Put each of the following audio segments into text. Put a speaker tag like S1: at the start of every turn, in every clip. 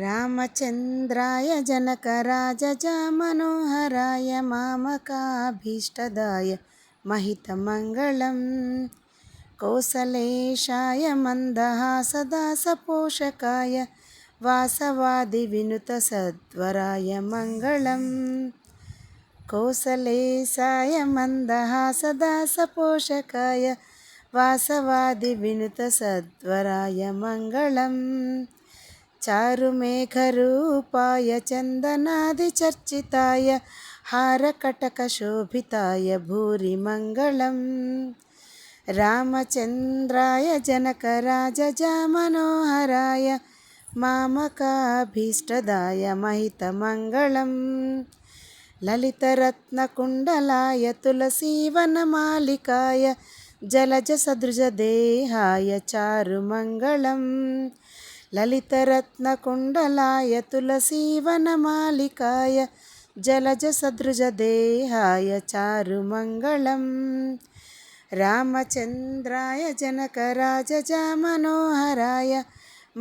S1: रामचन्द्राय जनकराजमनोहराय मामकाभीष्टदाय महितमङ्गलं कौसलेशाय मन्दहासदासपोषकाय वासवादिविनुतसद्वराय मङ्गलं कौसलेशाय मन्दहासदासपोषकाय वासवादिविनुतसद्वराय मङ्गलम् चारुमेघरूपाय चन्दनादिचर्चिताय हारकटकशोभिताय भूरिमङ्गलं रामचन्द्राय जनकराजमनोहराय मामकाभीष्टदाय महितमङ्गलं ललितरत्नकुण्डलाय तुलसीवनमालिकाय जलजसदृशदेहाय चारुमङ्गलम् ललितरत्नकुण्डलाय तुलसीवनमालिकाय जलजसदृशदेहाय चारुमङ्गलं रामचन्द्राय जनकराजमनोहराय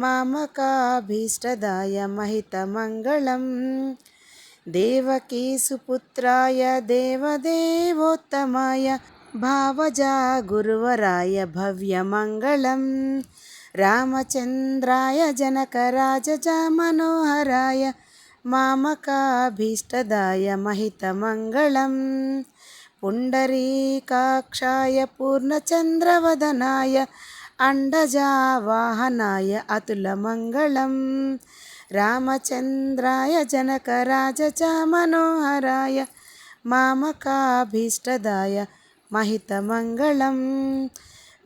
S1: मामकाभीष्टदाय महितमङ्गलं देवकीसुपुत्राय देवदेवोत्तमाय भावजागुरुवराय भव्यमङ्गलम् रामचन्द्राय जनकराजमनोहराय मामकाभीष्टदाय महितमङ्गलं पुण्डरीकाक्षाय पूर्णचन्द्रवदनाय अण्डजावाहनाय अतुलमङ्गलं रामचन्द्राय जनकराजमनोहराय मामकाभीष्टदाय महितमङ्गलं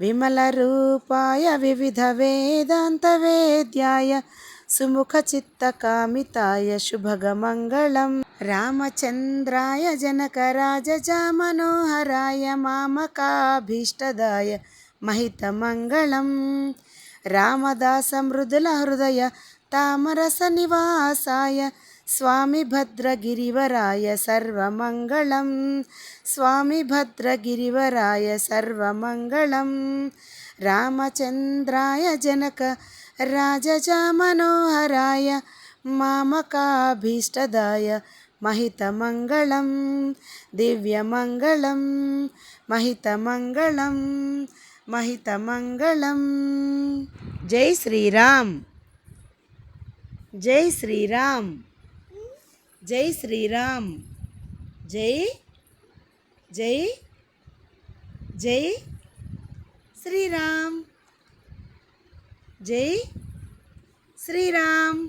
S1: विमलरूपाय विविधवेदान्तवेद्याय सुमुखचित्तकामिताय शुभगमङ्गलं रामचन्द्राय जनकराजमनोहराय मामकाभीष्टदाय महितमङ्गलं रामदासमृदुलहृदय तामरसनिवासाय स्वामी भद्रगिरिवराय सर्वमङ्गलं स्वामी भद्रगिरिवराय सर्वमङ्गलं रामचन्द्राय जनकराजमनोहराय मामकाभीष्टदाय महितमङ्गलं दिव्यमङ्गलं महितमङ्गलं महितमङ्गलं जय श्रीराम जय श्रीराम जय श्रीराम जय जय जय श्रीराम जय श्रीराम।